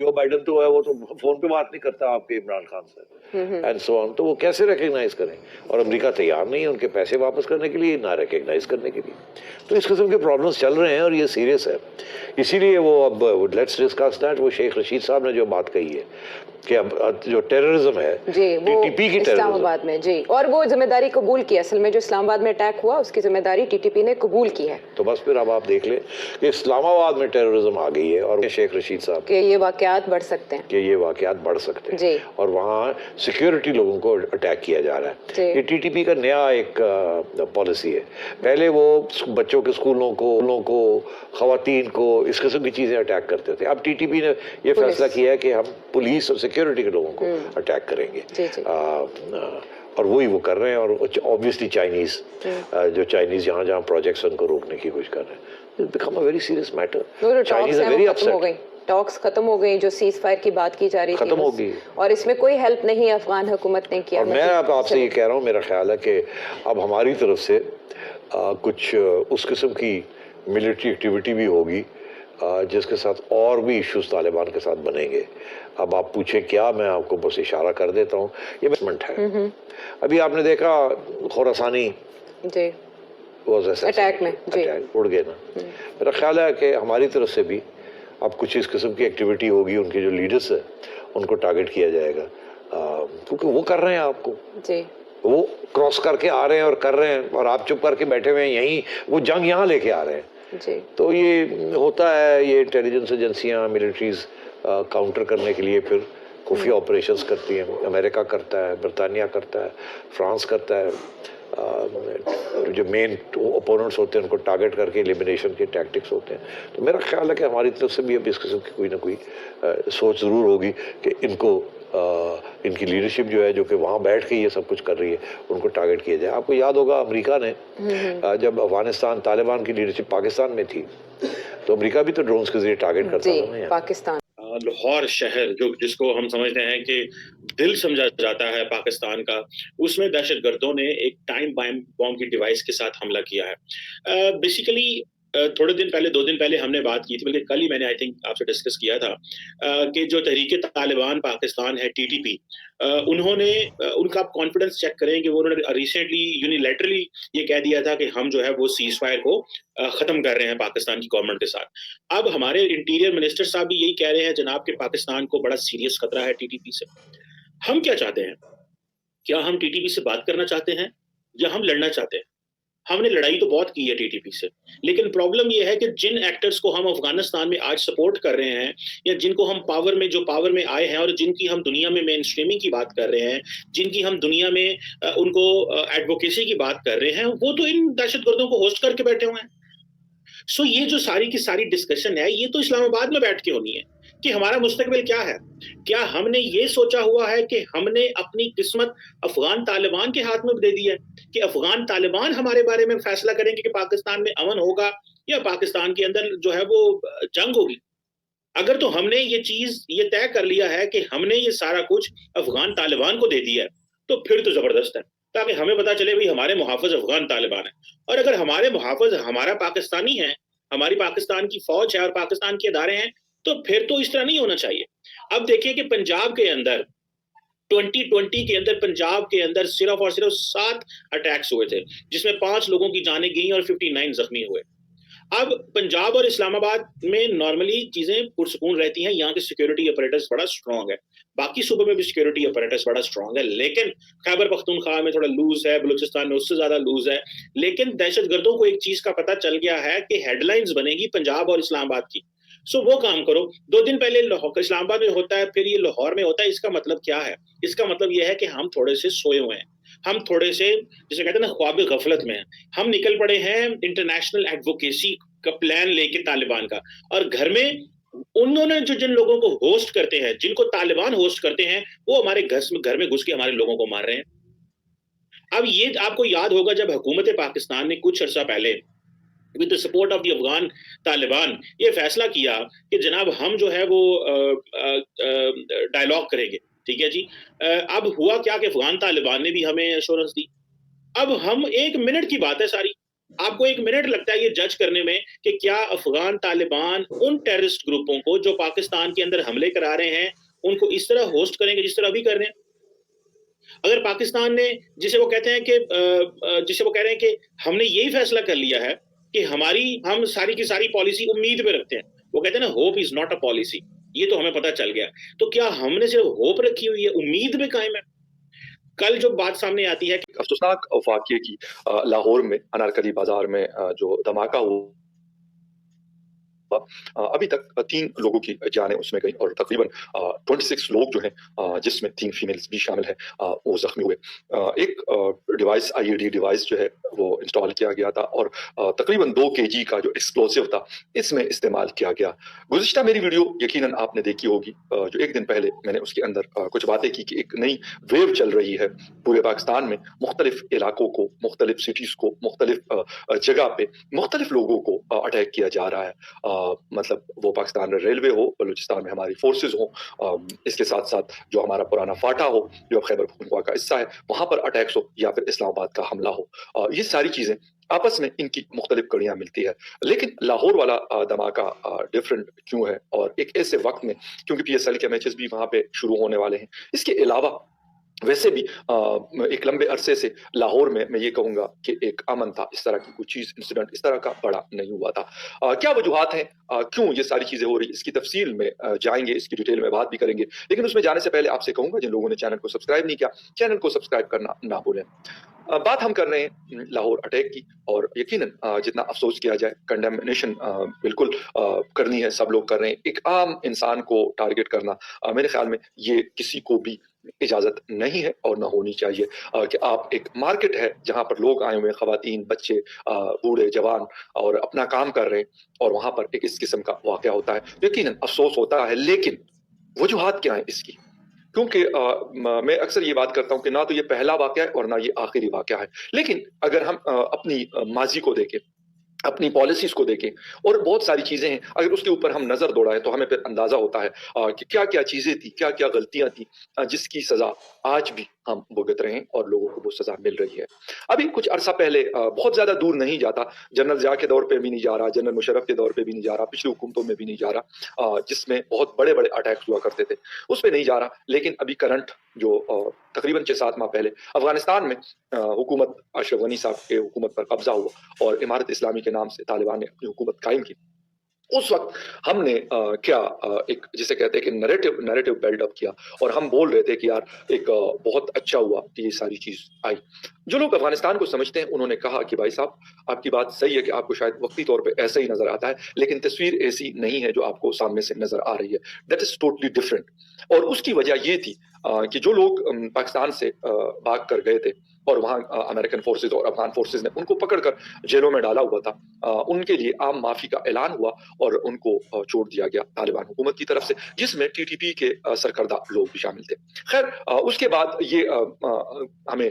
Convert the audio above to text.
जो बाइडन तो है वो तो फोन पे बात नहीं करता आपके इमरान खान से एंड सो ऑन, तो वो कैसे रिकग्नाइज करें? और अमेरिका तैयार नहीं है उनके पैसे वापस करने के लिए, ना रिकग्नाइज करने के लिए। तो इस किस्म के प्रॉब्लम्स चल रहे हैं और ये सीरियस है। इसीलिए वो अब लेट्स डिस्कस दैट, वो शेख रशीद साहब ने जो बात कही है कि अब जो टेररिज्म है जी, वो टीटीपी की इस्लामाबाद में, जी, और वो जिम्मेदारी कबूल की। असल में जो इस्लामाबाद में अटैक हुआ उसकी जिम्मेदारी टीटीपी ने कबूल की है। तो बस फिर अब आप देख लें कि इस्लामाबाद में टेररिज्म आ गई है और शेख रशीद साहब कि ये वाकयात बढ़ सकते हैं, कि ये वाकयात बढ़ सकते हैं जी, और वहाँ सिक्योरिटी लोगों को अटैक किया जा रहा है। ये टीटीपी का नया एक पॉलिसी है। पहले वो बच्चों के स्कूलों को खवातीन को इस किस्म की चीज़ें अटैक करते थे। अब टीटीपी ने ये फैसला किया है कि हम पुलिस और सिक्योरिटी के लोगों को अटैक करेंगे। और वही वो कर रहे हैं। और ऑब्वियसली चाइनीज जो चाइनीज जहाँ प्रोजेक्ट्स उनको रोकने की कोशिश कर रहे हैं, it become a very serious matter. Chinese very upset. Talks खत्म हो गई, जो सीज फायर की बात की जा रही थी खत्म हो गई, और इसमें कोई हेल्प नहीं अफगान हुकूमत ने किया। और मैं आपसे ये कह रहा हूँ, मेरा ख्याल है कि अब हमारी तरफ से कुछ उस किस्म की मिलिट्री एक्टिविटी भी होगी जिसके साथ और भी इश्यूज तालिबान के साथ बनेंगे। अब आप पूछें क्या, मैं आपको बस इशारा कर देता हूँ, ये इन्वेस्टमेंट है। अभी आपने देखा खुरासानी अटैक में उड़ गए ना। मेरा ख्याल है कि हमारी तरफ से भी अब कुछ इस किस्म की एक्टिविटी होगी, उनके जो लीडर्स है उनको टारगेट किया जाएगा, क्योंकि वो कर रहे हैं आपको जी, वो क्रॉस करके आ रहे हैं और कर रहे हैं और आप चुप करके बैठे हुए हैं यहीं, वो जंग यहाँ लेके आ रहे हैं जी। तो ये होता है, ये इंटेलिजेंस एजेंसियाँ मिलिट्रीज काउंटर करने के लिए फिर खुफिया ऑपरेशंस करती हैं। अमेरिका करता है, बरतानिया करता है, फ्रांस करता है, जो मेन ओपोनेंट्स होते हैं उनको टारगेट करके एलिमिनेशन के टैक्टिक्स होते हैं। तो मेरा ख्याल है कि हमारी तरफ से भी अब इस किस्म की कोई ना कोई सोच ज़रूर होगी कि इनको इनकी लीडरशिप जो है, जो कि वहाँ बैठ के ये सब कुछ कर रही है, उनको टारगेट किया जाए। आपको याद होगा अमेरिका ने जब अफगानिस्तान तालिबान की लीडरशिप पाकिस्तान में थी तो अमेरिका भी तो ड्रोन्स के जरिए टारगेट करता था ना पाकिस्तान। लाहौर शहर जिसको हम समझते हैं कि दिल समझा जाता है पाकिस्तान का, उसमें दहशतगर्दों ने एक टाइम बॉम्ब की डिवाइस के साथ हमला किया है। बेसिकली थोड़े दिन पहले, 2 दिन पहले हमने बात की थी, बल्कि कल ही मैंने आई थिंक आपसे डिस्कस किया था कि जो तहरीक तालिबान पाकिस्तान है टीटीपी, उन्होंने उनका आप कॉन्फिडेंस चेक करें कि वो उन्होंने रिसेंटली यूनिलैटरली ये कह दिया था कि हम जो है वो सीज फायर को खत्म कर रहे हैं पाकिस्तान की गवर्नमेंट के साथ। अब हमारे इंटीरियर मिनिस्टर साहब भी यही कह रहे हैं जनाब कि पाकिस्तान को बड़ा सीरियस खतरा है टीटीपी से। हम क्या चाहते हैं? क्या हम टीटीपी से बात करना चाहते हैं या हम लड़ना चाहते हैं? हमने लड़ाई तो बहुत की है टीटीपी से, लेकिन प्रॉब्लम यह है कि जिन एक्टर्स को हम अफगानिस्तान में आज सपोर्ट कर रहे हैं या जिनको हम पावर में आए हैं और जिनकी हम दुनिया में मेन स्ट्रीमिंग की बात कर रहे हैं, जिनकी हम दुनिया में उनको एडवोकेसी की बात कर रहे हैं, वो तो इन दहशतगर्दों को होस्ट करके बैठे हुए हैं। सो ये जो सारी की सारी डिस्कशन है, ये तो इस्लामाबाद में बैठ के होनी है कि हमारा मुस्तकबिल क्या है। क्या हमने ये सोचा हुआ है कि हमने अपनी किस्मत अफगान तालिबान के हाथ में दे दी है कि अफगान तालिबान हमारे बारे में फैसला करेंगे कि पाकिस्तान में अमन होगा या पाकिस्तान के अंदर जो है वो जंग होगी? अगर तो हमने ये तय कर लिया है कि हमने ये सारा कुछ अफगान तालिबान को दे दिया है, तो फिर तो जबरदस्त है, ताकि हमें पता चले भाई हमारे मुहाफिज अफगान तालिबान है। और अगर हमारे मुहाफिज हमारा पाकिस्तानी है, हमारी पाकिस्तान की फौज है और पाकिस्तान के इदारे हैं, तो फिर तो इस तरह नहीं होना चाहिए। अब देखिए कि पंजाब के अंदर 2020 के अंदर पंजाब के अंदर सिर्फ और सिर्फ 7 अटैक्स हुए थे, जिसमें 5 लोगों की जानें गई और 59 जख्मी हुए। अब पंजाब और इस्लामाबाद में नॉर्मली चीजें पुरसुकून रहती हैं, यहाँ के सिक्योरिटी अपरेटस बड़ा स्ट्रांग है, बाकी सूबों में भी सिक्योरिटी अपरेटस बड़ा स्ट्रांग है, लेकिन खैबर पख्तूनख्वा में थोड़ा लूज है, बलूचिस्तान में उससे ज्यादा लूज है। लेकिन दहशतगर्दों को एक चीज का पता चल गया है कि हेडलाइंस बनेगी पंजाब और इस्लामाबाद की। सो वो काम करो। 2 दिन पहले इस्लामाबाद में होता है, फिर ये लाहौर में होता है। इसका मतलब क्या है? इसका मतलब यह है कि हम थोड़े से सोए हुए हैं, हम थोड़े से जिसे कहते हैं ना ख्वाब गफलत में हैं। हम निकल पड़े हैं इंटरनेशनल एडवोकेसी का प्लान लेके तालिबान का, और घर में उन्होंने जिन लोगों को होस्ट करते हैं, जिनको तालिबान होस्ट करते हैं, वो हमारे घर में घुस के हमारे लोगों को मार रहे हैं। अब ये आपको याद होगा जब हुकूमत पाकिस्तान ने कुछ अर्सा पहले with the support of the Afghan Taliban ये फैसला किया कि जनाब हम जो है वो डायलॉग करेंगे, ठीक है जी। अब हुआ क्या कि अफगान तालिबान ने भी हमें एश्योरेंस दी। अब हम 1 मिनट की बात है सारी, آپ کو 1 منٹ لگتا ہے یہ جج کرنے میں کہ کیا افغان طالبان ان ٹیررسٹ گروپوں کو جو پاکستان کے اندر حملے کرا رہے ہیں ان کو اس طرح ہوسٹ کریں گے جس طرح ابھی کر رہے ہیں؟ اگر پاکستان نے جسے وہ کہتے ہیں کہ جسے وہ کہہ رہے ہیں کہ ہم نے یہی فیصلہ کر لیا ہے کہ ہم ساری کی ساری پالیسی امید پہ رکھتے ہیں، وہ کہتے ہیں نا hope is not a policy, یہ تو ہمیں پتہ چل گیا، تو کیا ہم نے صرف ہوپ رکھی ہوئی ہے، امید پہ قائم ہے؟ کل جو بات سامنے آتی ہے کہ افسوسناک واقعے کی لاہور میں انارکلی بازار میں جو دھماکہ ہوا، ابھی تک 3 لوگوں کی جانیں اس میں گئی اور تقریباً 26 لوگ جو ہیں جس میں 3 فیمیلز بھی شامل ہیں وہ زخمی ہوئے۔ ایک ڈیوائس IED ڈیوائس جو ہے وہ انسٹال کیا گیا تھا اور تقریباً 2 kg کا جو ایکسپلوسیو تھا اس میں استعمال کیا گیا۔ گزشتہ میری ویڈیو یقیناً آپ نے دیکھی ہوگی، جو 1 دن پہلے میں نے اس کے اندر کچھ باتیں کی کہ ایک نئی ویو چل رہی ہے پورے پاکستان میں، مختلف علاقوں کو، مختلف سٹیز کو، مختلف جگہ پہ مختلف لوگوں کو اٹیک کیا جا رہا ہے۔ مطلب وہ پاکستان میں ریلوے ہو، بلوچستان میں ہماری فورسز ہوں، اس کے ساتھ ساتھ جو ہمارا پرانا فاٹا ہو جو خیبر پختونخوا کا حصہ ہے وہاں پر اٹیکس ہو، یا پھر اسلام آباد کا حملہ ہو، یہ ساری چیزیں آپس میں ان کی مختلف کڑیاں ملتی ہے۔ لیکن لاہور والا دھماکہ ڈفرینٹ کیوں ہے، اور ایک ایسے وقت میں کیونکہ PSL کے میچز بھی وہاں پہ شروع ہونے والے ہیں، اس کے علاوہ ویسے بھی ایک لمبے عرصے سے لاہور میں یہ کہوں گا کہ ایک امن تھا، اس طرح کی کوئی چیز انسیڈنٹ اس طرح کا بڑا نہیں ہوا تھا۔ کیا وجوہات ہیں کیوں یہ ساری چیزیں ہو رہی، اس کی تفصیل میں جائیں گے، اس کی ڈیٹیل میں بات بھی کریں گے، لیکن اس میں جانے سے پہلے آپ سے کہوں گا جن لوگوں نے چینل کو سبسکرائب نہیں کیا، چینل کو سبسکرائب کرنا نہ بھولیں۔ بات ہم کر رہے ہیں لاہور اٹیک کی، اور یقیناً جتنا افسوس کیا جائے کنڈیمنیشن بالکل کرنی ہے، سب لوگ کر رہے ہیں۔ ایک عام انسان کو ٹارگٹ کرنا میرے خیال میں یہ کسی کو بھی اجازت نہیں ہے اور نہ ہونی چاہیے، کہ آپ ایک مارکیٹ ہے جہاں پر لوگ آئے ہوئے، خواتین، بچے، بوڑھے، جوان، اور اپنا کام کر رہے ہیں، اور وہاں پر ایک اس قسم کا واقعہ ہوتا ہے، یقیناً افسوس ہوتا ہے۔ لیکن وجوہات کیا ہیں اس کی؟ کیونکہ میں اکثر یہ بات کرتا ہوں کہ نہ تو یہ پہلا واقعہ ہے اور نہ یہ آخری واقعہ ہے، لیکن اگر ہم اپنی ماضی کو دیکھیں، اپنی پالیسیز کو دیکھیں، اور بہت ساری چیزیں ہیں، اگر اس کے اوپر ہم نظر دوڑائیں تو ہمیں پھر اندازہ ہوتا ہے کہ کیا کیا چیزیں تھیں، کیا کیا غلطیاں تھیں، جس کی سزا آج بھی ہم بھگت رہے ہیں اور لوگوں کو وہ سزا مل رہی ہے۔ ابھی کچھ عرصہ پہلے، بہت زیادہ دور نہیں جاتا، جنرل ضیاء کے دور پہ بھی نہیں جا رہا، جنرل مشرف کے دور پہ بھی نہیں جا رہا، پچھلی حکومتوں میں بھی نہیں جا رہا، جس میں بہت بڑے بڑے اٹیکس ہوا کرتے تھے، اس پہ نہیں جا رہا، لیکن ابھی کرنٹ جو تقریباً 6-7 ماہ پہلے افغانستان میں حکومت اشرف غنی صاحب کے حکومت پر قبضہ ہوا اور امارت اسلامی کے نام سے طالبان نے اپنی حکومت قائم کی، اس وقت ہم نے کیا ایک جسے کہتے ہیں کہ نیریٹو بلڈ اپ کیا، اور ہم بول رہے تھے کہ یار ایک بہت اچھا ہوا کہ یہ ساری چیز آئی۔ جو لوگ افغانستان کو سمجھتے ہیں انہوں نے کہا کہ بھائی صاحب آپ کی بات صحیح ہے کہ آپ کو شاید وقتی طور پہ ایسا ہی نظر آتا ہے، لیکن تصویر ایسی نہیں ہے جو آپ کو سامنے سے نظر آ رہی ہے، دیٹ از ٹوٹلی ڈفرینٹ۔ اور اس کی وجہ یہ تھی کہ جو لوگ پاکستان سے بھاگ کر گئے تھے اور وہاں امریکن فورسز اور افغان فورسز نے ان کو پکڑ کر جیلوں میں ڈالا ہوا تھا، ان کے لیے عام معافی کا اعلان ہوا اور ان کو چھوڑ دیا گیا طالبان حکومت کی طرف سے، جس میں TTP کے سرکردہ لوگ بھی شامل تھے۔ خیر اس کے بعد یہ ہمیں